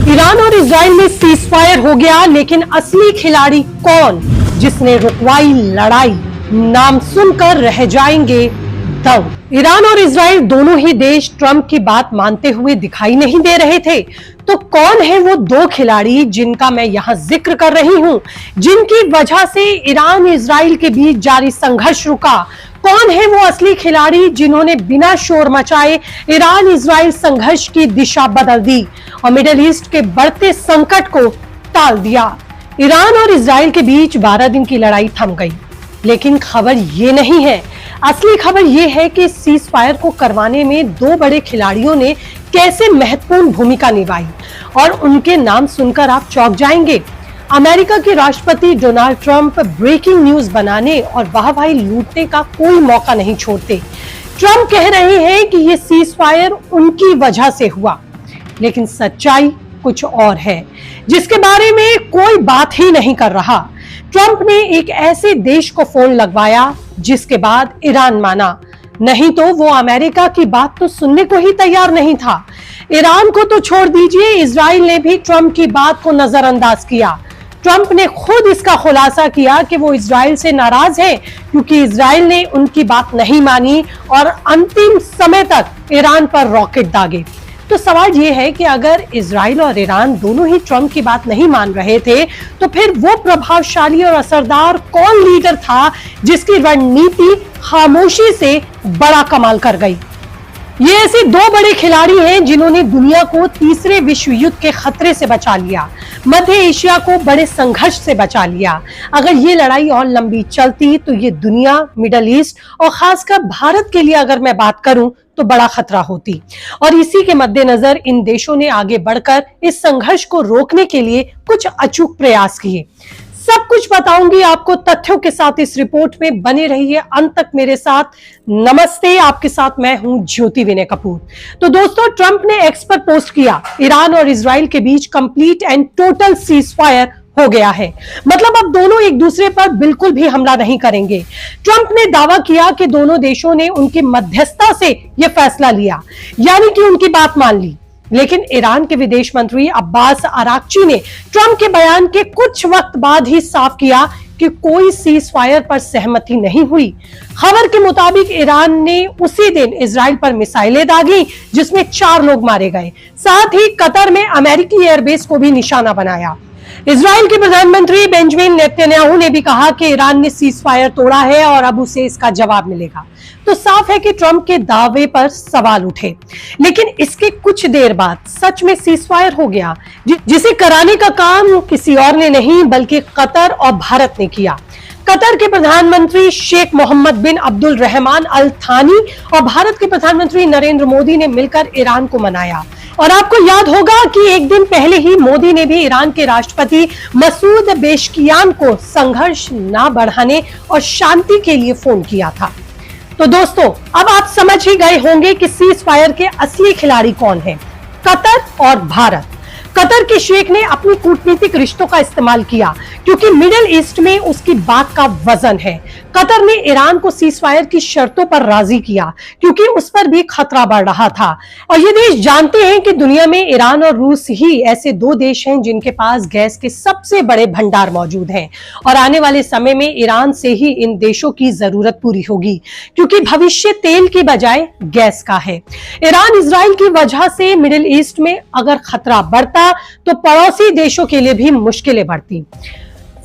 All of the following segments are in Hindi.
ईरान और इजराइल में सीज फायर हो गया, लेकिन असली खिलाड़ी कौन जिसने रुकवाई लड़ाई? नाम सुनकर रह जाएंगे दंग। ईरान और इजराइल दोनों ही देश ट्रंप की बात मानते हुए दिखाई नहीं दे रहे थे, तो कौन है वो दो खिलाड़ी जिनका मैं यहां जिक्र कर रही हूं, जिनकी वजह से ईरान इजराइल के बीच जारी संघर्ष रुका? कौन है वो असली खिलाड़ी जिन्होंने बिना शोर मचाए ईरान इजराइल संघर्ष की दिशा बदल दी और मिडिल ईस्ट के बढ़ते संकट को टाल दिया? ईरान और इजराइल के बीच 12 दिन की लड़ाई थम गई, लेकिन खबर ये नहीं है। असली खबर ये है कि सीज फायर को करवाने में दो बड़े खिलाड़ियों ने कैसे महत्वपूर्ण भूमिका निभाई, और उनके नाम सुनकर आप चौंक जाएंगे। अमेरिका के राष्ट्रपति डोनाल्ड ट्रंप ब्रेकिंग न्यूज बनाने और वाहवाही लूटने का कोई मौका नहीं छोड़ते। ट्रंप कह रहे हैं कि ये सीज फायर उनकी वजह से हुआ, लेकिन सच्चाई कुछ और है जिसके बारे में कोई बात ही नहीं कर रहा। ट्रंप ने एक ऐसे देश को फोन लगवाया जिसके बाद ईरान माना, नहीं तो वो अमेरिका की बात तो सुनने को ही तैयार नहीं था। ईरान को तो छोड़ दीजिए, इजराइल ने भी ट्रंप की बात को नजरअंदाज किया। ट्रंप ने खुद इसका खुलासा किया कि वो इजराइल से नाराज है क्योंकि इजराइल ने उनकी बात नहीं मानी और अंतिम समय तक ईरान पर रॉकेट दागे। तो सवाल ये है कि अगर इजराइल और ईरान दोनों ही ट्रंप की बात नहीं मान रहे थे, तो फिर वो प्रभावशाली और असरदार कौन लीडर था जिसकी रणनीति खामोशी से बड़ा कमाल कर गई? ये ऐसे दो बड़े खिलाड़ी हैं जिन्होंने दुनिया को तीसरे विश्व युद्ध के खतरे से बचा लिया, मध्य एशिया को बड़े संघर्ष से बचा लिया। अगर ये लड़ाई और लंबी चलती तो ये दुनिया, मिडल ईस्ट और खासकर भारत के लिए अगर मैं बात करूं तो बड़ा खतरा होती। और इसी के मद्देनजर इन देशों ने आगे बढ़कर इस संघर्ष को रोकने के लिए कुछ अचूक प्रयास किए। सब कुछ बताऊंगी आपको तथ्यों के साथ इस रिपोर्ट में, बने रहिए अंत तक मेरे साथ। नमस्ते, आपके साथ मैं हूं ज्योति विनय कपूर। तो दोस्तों, ट्रंप ने एक्स पर पोस्ट किया, ईरान और इजराइल के बीच complete and total ceasefire हो गया है। मतलब अब दोनों एक दूसरे पर बिल्कुल भी हमला नहीं करेंगे। ट्रंप ने दावा किया कि दोनों देशों ने उनकी मध्यस्थता से यह फैसला लिया, यानी कि उनकी बात मान ली। लेकिन ईरान के विदेश मंत्री अब्बास अराक्ची ने ट्रंप के बयान के कुछ वक्त बाद ही साफ किया कि कोई सीज फायर पर सहमति नहीं हुई। खबर के मुताबिक ईरान ने उसी दिन इजराइल पर मिसाइलें दागी जिसमें 4 लोग मारे गए। साथ ही कतर में अमेरिकी एयरबेस को भी निशाना बनाया। इजराइल के प्रधानमंत्री बेंजामिन नेतन्याहू ने भी कहा कि ईरान ने सीज फायर तोड़ा है और अब उसे इसका जवाब मिलेगा। तो साफ है कि ट्रंप के दावे पर सवाल उठे, लेकिन इसके कुछ देर बाद सच में सीज फायर हो गया, जिसे कराने का काम किसी और ने नहीं बल्कि कतर और भारत ने किया। कतर के प्रधानमंत्री शेख मोहम्मद बिन अब्दुल रहमान अल थानी और भारत के प्रधानमंत्री नरेंद्र मोदी ने मिलकर ईरान को मनाया। और आपको याद होगा कि एक दिन पहले ही मोदी ने भी ईरान के राष्ट्रपति मसूद पेज़ेश्कियान को संघर्ष न बढ़ाने और शांति के लिए फोन किया था। तो दोस्तों, अब आप समझ ही गए होंगे कि सीज फायर के असली खिलाड़ी कौन हैं। कतर और भारत। कतर के शेख ने अपनी कूटनीतिक रिश्तों का इस्तेमाल किया क्योंकि मिडिल ईस्ट में उसकी बात का वजन है। कतर ने ईरान को सीज फायर की शर्तों पर राजी किया क्योंकि उस पर भी खतरा बढ़ रहा था। और ये देश जानते हैं कि दुनिया में ईरान और रूस ही ऐसे दो देश हैं जिनके पास गैस के सबसे बड़े भंडार मौजूद हैं, और आने वाले समय में ईरान से ही इन देशों की जरूरत पूरी होगी क्योंकि भविष्य तेल की बजाय गैस का है। ईरान इजराइल की वजह से मिडिल ईस्ट में अगर खतरा बढ़ता तो पड़ोसी देशों के लिए भी मुश्किलें बढ़ती।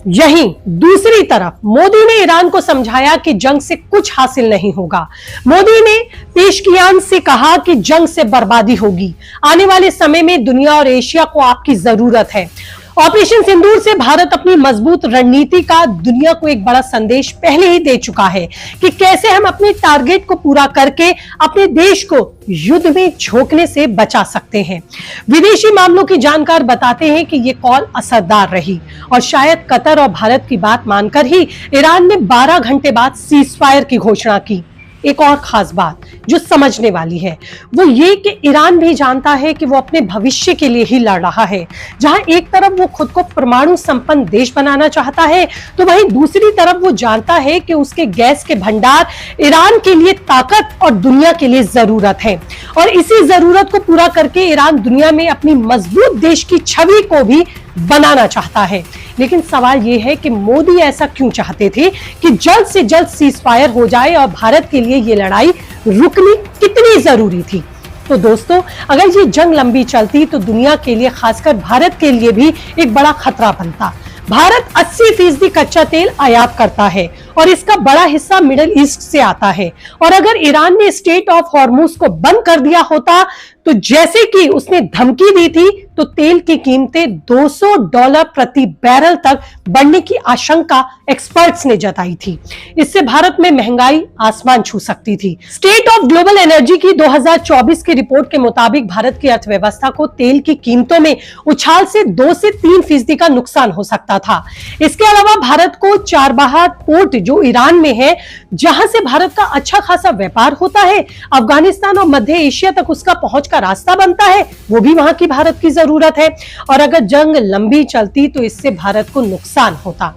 यहीं दूसरी तरफ मोदी ने ईरान को समझाया कि जंग से कुछ हासिल नहीं होगा। मोदी ने पेज़ेश्कियान से कहा कि जंग से बर्बादी होगी। आने वाले समय में दुनिया और एशिया को आपकी जरूरत है। ऑपरेशन सिंदूर से भारत अपनी मजबूत रणनीति का दुनिया को एक बड़ा संदेश पहले ही दे चुका है कि कैसे हम अपने टारगेट को पूरा करके अपने देश को युद्ध में झोंकने से बचा सकते हैं। विदेशी मामलों के जानकार बताते हैं कि ये कॉल असरदार रही और शायद कतर और भारत की बात मानकर ही ईरान ने 12 घंटे बाद सीज फायर की घोषणा की। एक और खास बात जो समझने वाली है वो ये कि ईरान भी जानता है कि वो अपने भविष्य के लिए ही लड़ रहा है। जहां एक तरफ वो खुद को परमाणु संपन्न देश बनाना चाहता है, तो वहीं दूसरी तरफ वो जानता है कि उसके गैस के भंडार ईरान के लिए ताकत और दुनिया के लिए जरूरत है। और इसी जरूरत को पूरा करके ईरान दुनिया में अपनी मजबूत देश की छवि को भी बनाना चाहता है। लेकिन सवाल यह है कि मोदी ऐसा क्यों चाहते थे कि जल्द से जल्द सीज फायर हो जाए, और भारत के लिए ये लड़ाई रुकनी कितनी जरूरी थी? तो दोस्तों, अगर ये जंग लंबी चलती तो दुनिया के लिए, खासकर भारत के लिए भी एक बड़ा खतरा बनता। भारत 80% कच्चा तेल आयात करता है और इसका बड़ा हिस्सा मिडिल ईस्ट से आता है। और अगर ईरान ने स्ट्रेट ऑफ हॉर्मुज को बंद कर दिया होता तो जैसे कि उसने धमकी दी थी, तो तेल की कीमतें $200 प्रति बैरल तक बढ़ने की आशंका एक्सपर्ट्स ने जताई थी। इससे भारत में महंगाई आसमान छू सकती थी। स्टेट ऑफ ग्लोबल एनर्जी की 2024 की रिपोर्ट के मुताबिक भारत की अर्थव्यवस्था को तेल की कीमतों में उछाल से 2 से 3% का नुकसान हो सकता था। इसके अलावा भारत को चाबहार पोर्ट जो ईरान में है, जहां से भारत का अच्छा खासा व्यापार होता है, अफगानिस्तान और मध्य एशिया तक उसका पहुंच का रास्ता बनता है, वो भी वहां की भारत की जरूरत है। और अगर जंग लंबी चलती तो इससे भारत को नुकसान होता।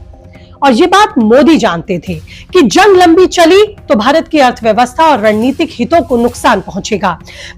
और ये बात मोदी जानते थे कि जंग लंबी चली तो भारत की अर्थव्यवस्था और रणनीतिक हितों को नुकसान पहुंचेगा।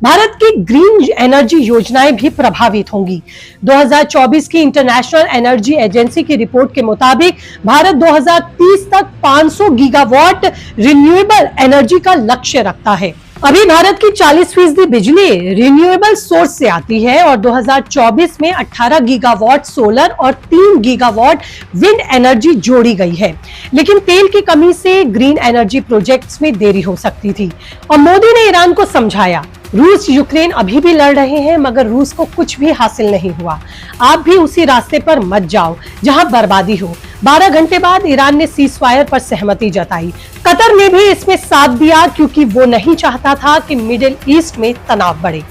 भारत की ग्रीन एनर्जी योजनाएं भी प्रभावित होंगी। 2024 की इंटरनेशनल एनर्जी एजेंसी की रिपोर्ट के मुताबिक भारत 2030 तक 500 गीगावाट रिन्यूएबल एनर्जी का लक्ष्य रखता है। अभी भारत की 40% बिजली रिन्यूएबल सोर्स से आती है और 2024 में 18 गीगावाट सोलर और 3 गीगावाट विंड एनर्जी जोड़ी गई है। लेकिन तेल की कमी से ग्रीन एनर्जी प्रोजेक्ट्स में देरी हो सकती थी। और मोदी ने ईरान को समझाया, रूस यूक्रेन अभी भी लड़ रहे हैं, मगर रूस को कुछ भी हासिल नहीं हुआ। आप भी उसी रास्ते पर मत जाओ जहां बर्बादी हो। 12 घंटे बाद ईरान ने सीज फायर पर सहमति जताई। कतर ने भी इसमें साथ दिया क्योंकि वो नहीं चाहता था कि मिडिल ईस्ट में तनाव बढ़े।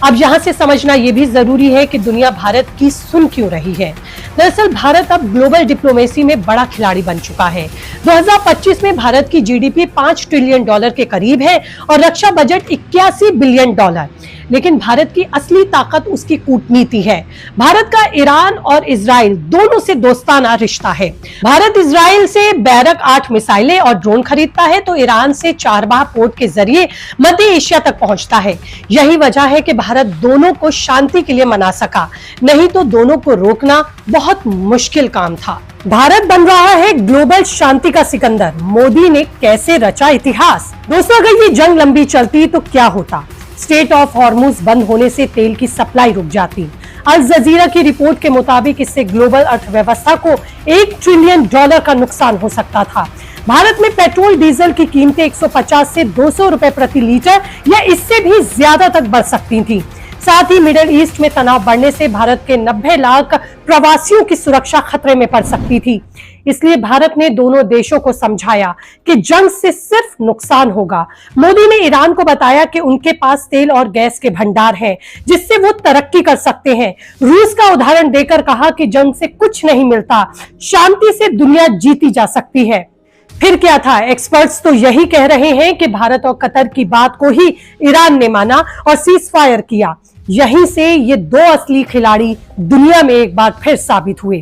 अब यहाँ से समझना यह भी जरूरी है कि दुनिया भारत की सुन क्यों रही है। दरअसल भारत अब ग्लोबल डिप्लोमेसी में बड़ा खिलाड़ी बन चुका है। 2025 में भारत की जीडीपी $5 ट्रिलियन के करीब है और रक्षा बजट $81 बिलियन। लेकिन भारत की असली ताकत उसकी कूटनीति है। भारत का ईरान और इजराइल दोनों से दोस्ताना रिश्ता है। भारत इजराइल से बैरक 8 मिसाइलें और ड्रोन खरीदता है, तो ईरान से चाबहार पोर्ट के जरिए मध्य एशिया तक पहुंचता है। यही वजह है कि भारत दोनों को शांति के लिए मना सका, नहीं तो दोनों को रोकना बहुत मुश्किल काम था। भारत बन रहा है ग्लोबल शांति का सिकंदर। मोदी ने कैसे रचा इतिहास? दोस्तों, अगर ये जंग लंबी चलती तो क्या होता? स्टेट ऑफ हॉर्मुज बंद होने से तेल की सप्लाई रुक जाती। अल जजीरा की रिपोर्ट के मुताबिक इससे ग्लोबल अर्थव्यवस्था को $1 ट्रिलियन का नुकसान हो सकता था। भारत में पेट्रोल डीजल की कीमतें 150 से 200 रुपए प्रति लीटर या इससे भी ज्यादा तक बढ़ सकती थी। साथ ही मिडिल ईस्ट में तनाव बढ़ने से भारत के 90 लाख प्रवासियों की सुरक्षा खतरे में पड़ सकती थी। इसलिए भारत ने दोनों देशों को समझाया कि जंग से सिर्फ नुकसान होगा। मोदी ने ईरान को बताया कि उनके पास तेल और गैस के भंडार हैं, जिससे वो तरक्की कर सकते हैं। रूस का उदाहरण देकर कहा कि जंग से कुछ नहीं मिलता, शांति से दुनिया जीती जा सकती है। फिर क्या था? एक्सपर्ट्स तो यही कह रहे हैं कि भारत और कतर की बात को ही ईरान ने माना और सीज फायर किया। यहीं से ये दो असली खिलाड़ी दुनिया में एक बार फिर साबित हुए।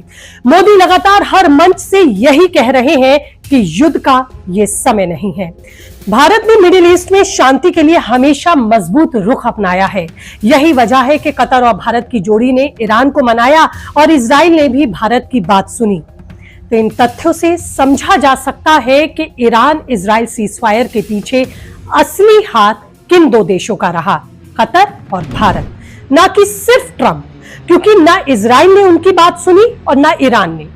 मोदी लगातार हर मंच से यही कह रहे हैं कि युद्ध का ये समय नहीं है। भारत ने मिडिल ईस्ट में शांति के लिए हमेशा मजबूत रुख अपनाया है। यही वजह है कि कतर और भारत की जोड़ी ने ईरान को मनाया और इजराइल ने भी भारत की बात सुनी। तो इन तथ्यों से समझा जा सकता है कि ईरान इजराइल सीजफायर के पीछे असली हाथ किन दो देशों का रहा, कतर और भारत, ना कि सिर्फ ट्रंप, क्योंकि ना इजराइल ने उनकी बात सुनी और ना ईरान ने।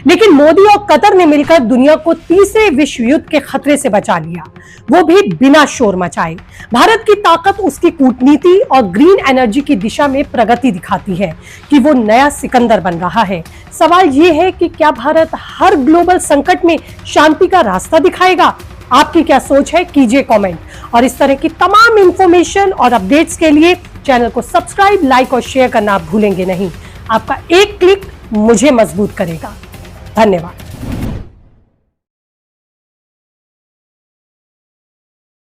लेकिन मोदी और कतर ने मिलकर दुनिया को तीसरे विश्व युद्ध के खतरे से बचा लिया, वो भी बिना शोर मचाए। भारत की ताकत उसकी कूटनीति और ग्रीन एनर्जी की दिशा में प्रगति दिखाती है कि वो नया सिकंदर बन रहा है। सवाल ये है कि क्या भारत हर ग्लोबल संकट में शांति का रास्ता दिखाएगा? आपकी क्या सोच है? कीजिए कमेंट। और इस तरह की तमाम इंफॉर्मेशन और अपडेट्स के लिए चैनल को सब्सक्राइब, लाइक और शेयर करना आप भूलेंगे नहीं। आपका एक क्लिक मुझे मजबूत करेगा। धन्यवाद।